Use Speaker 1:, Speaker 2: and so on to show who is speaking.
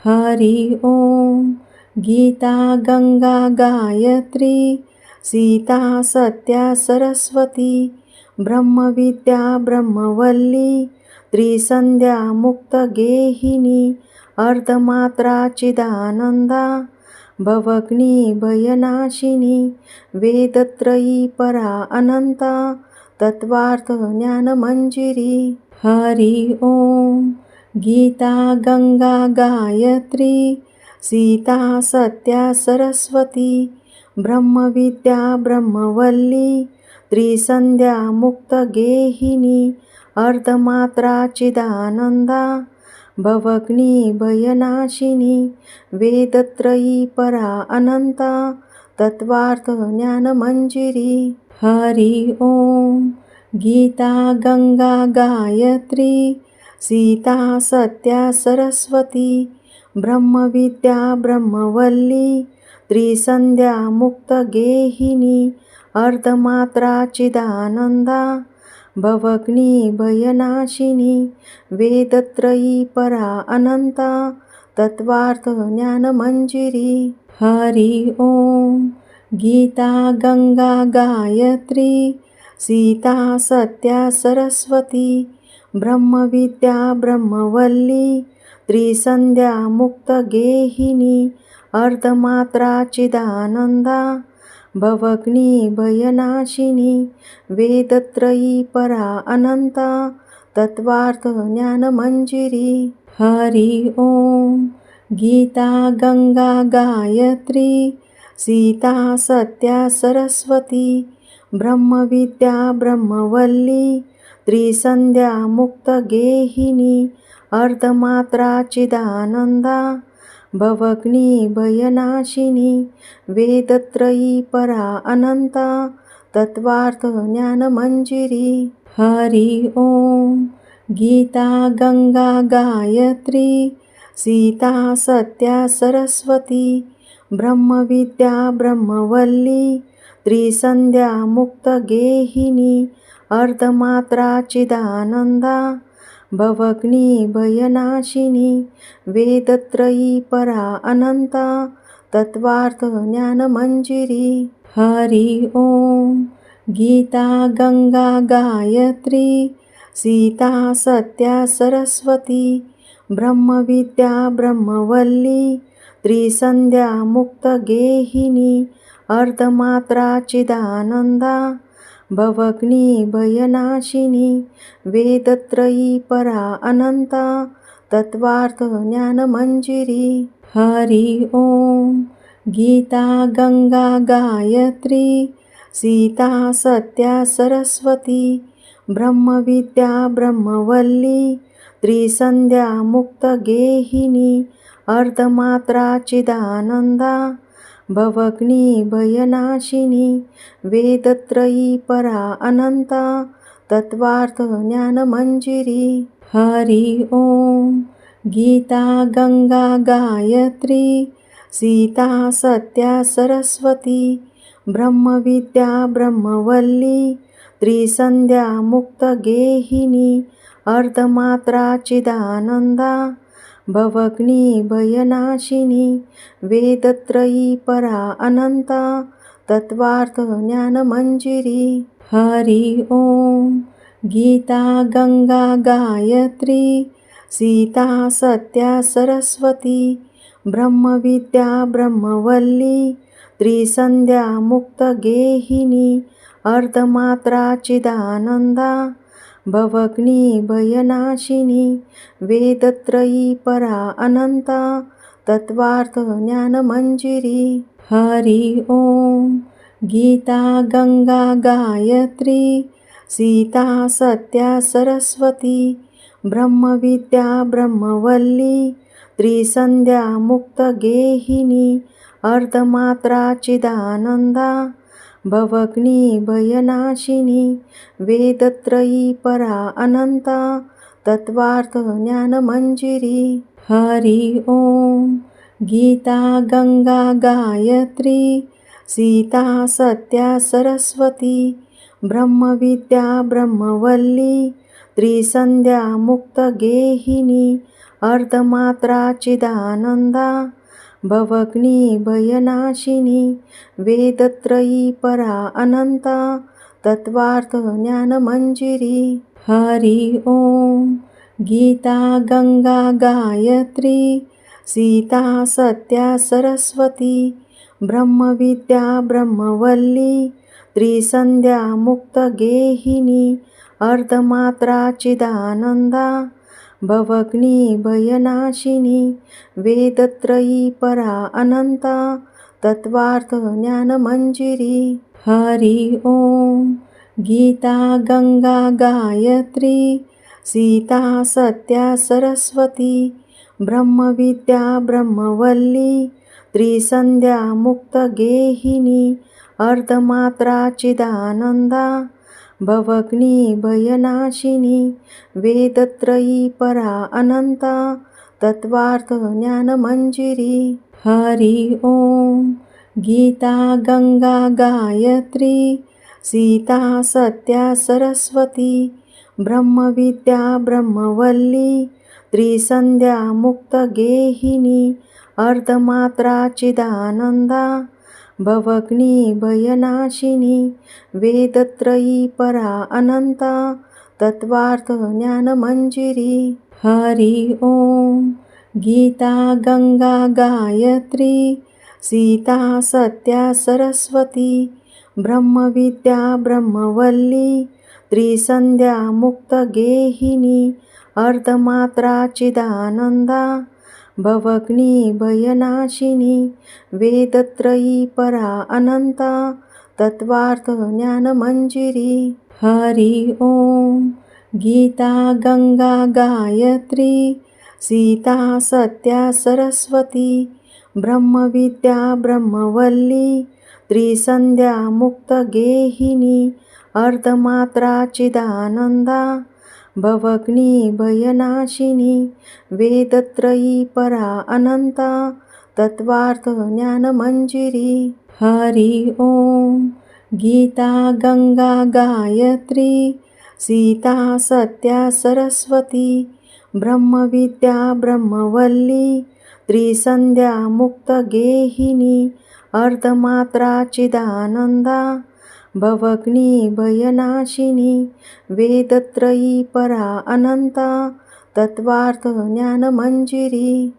Speaker 1: हरि ओम। गीता गंगा गायत्री, सीता सत्या सरस्वती, ब्रह्मविद्या ब्रह्मवल्ली, त्रिसंध्या मुक्तगेहिनी, अर्धमात्रा चिदानंदा, भवग्नी भयनाशिनी, वेदत्रयी परा अनंता, तत्वार्थ ज्ञानमंजिरी। हरि ओम। गीता गंगा गायत्री, सीता सत्या सरस्वती, ब्रह्मविद्या ब्रह्मवल्ली, त्रिसंध्या मुक्तगेहिनी, अर्धमात्रा चिदानंदा, भवग्नी भयनाशिनी, वेदत्रयी परा अनंता, तत्वार्थ ज्ञानमंजिरी। हरि ओम। गीता गंगा गायत्री, सीता सत्या सरस्वती, ब्रह्मविद्या ब्रह्मवल्ली, त्रिसंध्या मुक्तगेहिनी, अर्धमात्रा चिदानंदा, भवग्नी भयनाशिनी, वेदत्रयी परा अनंता, तत्वार्थ ज्ञानमंजिरी। हरि ओम। गीता गंगा गायत्री, सीता सत्या सरस्वती, ब्रह्मविद्या ब्रह्मवल्ली, त्रिसंध्या मुक्तगेहिनी, अर्धमात्रा चिदानंदा, भवग्नी भयनाशिनी, वेदत्रयी परा अनंता, तत्वार्थ ज्ञानमंजिरी। हरि ओम। गीता गंगा गायत्री, सीता सत्या सरस्वती, ब्रह्मविद्या ब्रह्मवल्ली, त्रिसंध्या मुक्तगेहिनी, अर्धमात्रा चिदानंदा, भवग्नी भयनाशिनी, वेदत्रयी परा अनंता, तत्वार्थ ज्ञानमंजिरी। हरि ओम। गीता गंगा गायत्री, सीता सत्या सरस्वती, ब्रह्मविद्या ब्रह्मवल्ली, त्रिसंध्या मुक्तगेहिनी, अर्धमात्रा चिदानंदा, भवग्नी भयनाशिनी, वेदत्रयी परा अनंता, तत्वार्थ ज्ञानमंजिरी। हरि ओम। गीता गंगा गायत्री, सीता सत्या सरस्वती, ब्रह्मविद्या ब्रह्मवल्ली, त्रिसंध्या मुक्तगेहिनी, अर्धमात्रा चिदानंदा, भवग्नी भयनाशिनी, वेदत्रयी परा अनंता, तत्वार्थ ज्ञानमंजिरी। हरि ओम। गीता गंगा गायत्री, सीता सत्या सरस्वती, ब्रह्मविद्या ब्रह्मवल्ली, त्रिसंध्या मुक्तगेहिनी, अर्धमात्रा चिदानंदा, भवग्नी भयनाशिनी, वेदत्रयी परा अनंता, तत्वार्थ ज्ञानमंजिरी। हरि ओम। गीता गंगा गायत्री, सीता सत्या सरस्वती, ब्रह्मविद्या ब्रह्मवल्ली, त्रिसंध्या मुक्तगेहिनी, अर्धमात्रा चिदानंदा, भवग्नी भयनाशिनी, वेदत्रयी परा अनंता, तत्वार्थ ज्ञानमंजिरी। हरि ओम। गीता गंगा गायत्री, सीता सत्या सरस्वती, ब्रह्मविद्या ब्रह्मवल्ली, त्रिसंध्या मुक्तगेहिनी, अर्धमात्रा चिदानंदा, भवग्नी भयनाशिनी, वेदत्रयी परा अनंता, तत्वार्थ ज्ञानमंजिरी। हरि ओम। गीता गंगा गायत्री, सीता सत्या सरस्वती, ब्रह्मविद्या ब्रह्मवल्ली, त्रिसंध्या मुक्तगेहिनी, अर्धमात्रा चिदानंदा, भवग्नी भयनाशिनी, वेदत्रयी परा अनंता, तत्वार्थ ज्ञानमंजिरी। हरि ओम। गीता गंगा गायत्री, सीता सत्या सरस्वती, ब्रह्मविद्या ब्रह्मवल्ली, त्रिसंध्या मुक्तगेहिनी अर्धमात्रा चिदानंदा भवग्नी भयनाशिनी वेदत्रयी परा अनंता तत्वार्थ ज्ञानमंजिरी. हरि ओम. गीता गंगा गायत्री सीता सत्या सरस्वती ब्रह्मविद्या ब्रह्मवल्ली त्रिसंध्या मुक्तगेहिनी अर्धमात्रा चिदानंदा भवग्नी भयनाशिनी वेदत्रयी परा अनंता तत्वार्थ ज्ञानमंजिरी. हरि ओम. गीता गंगा गायत्री सीता सत्या सरस्वती ब्रह्मविद्या ब्रह्मवल्ली त्रिसंध्या मुक्तगेहिनी अर्धमात्रा चिदानंदा भवग्नी भयनाशिनी वेदत्रयी परा अनंता तत्वार्थ ज्ञानमंजिरी. हरि ओम. गीता गंगा गायत्री सीता सत्या सरस्वती ब्रह्मविद्या ब्रह्मवल्ली त्रिसंध्या मुक्तगेहिनी अर्धमात्रा चिदानंदा भवग्नी भयनाशिनी वेदत्रयी परा अनंता तत्वार्थ ज्ञानमंजिरी. हरि ओम. गीता गंगा गायत्री सीता सत्या सरस्वती ब्रह्मविद्या ब्रह्मवल्ली त्रिसंध्या मुक्तगेहिनी अर्धमात्रा चिदानंदा भवग्नी भयनाशिनी वेदत्रयी परा अनंता तत्वार्थ ज्ञानमंजिरी. हरि ओम. गीता गंगा गायत्री सीता सत्या सरस्वती ब्रह्मविद्या ब्रह्मवल्ली त्रिसंध्या मुक्तगेहिनी अर्धमात्रा चिदानंदा भवग्नी भयनाशिनी वेदत्रयी परा अनंता तत्वार्थ ज्ञानमंजिरी. हरि ओम. गीता गंगा गायत्री सीता सत्या सरस्वती ब्रह्मविद्या ब्रह्मवल्ली त्रिसंध्या मुक्तगेहिनी अर्धमात्रा चिदानंदा भवग्नी भयनाशिनी वेदत्रयी परा अनंता तत्वार्थ ज्ञानमंजिरी.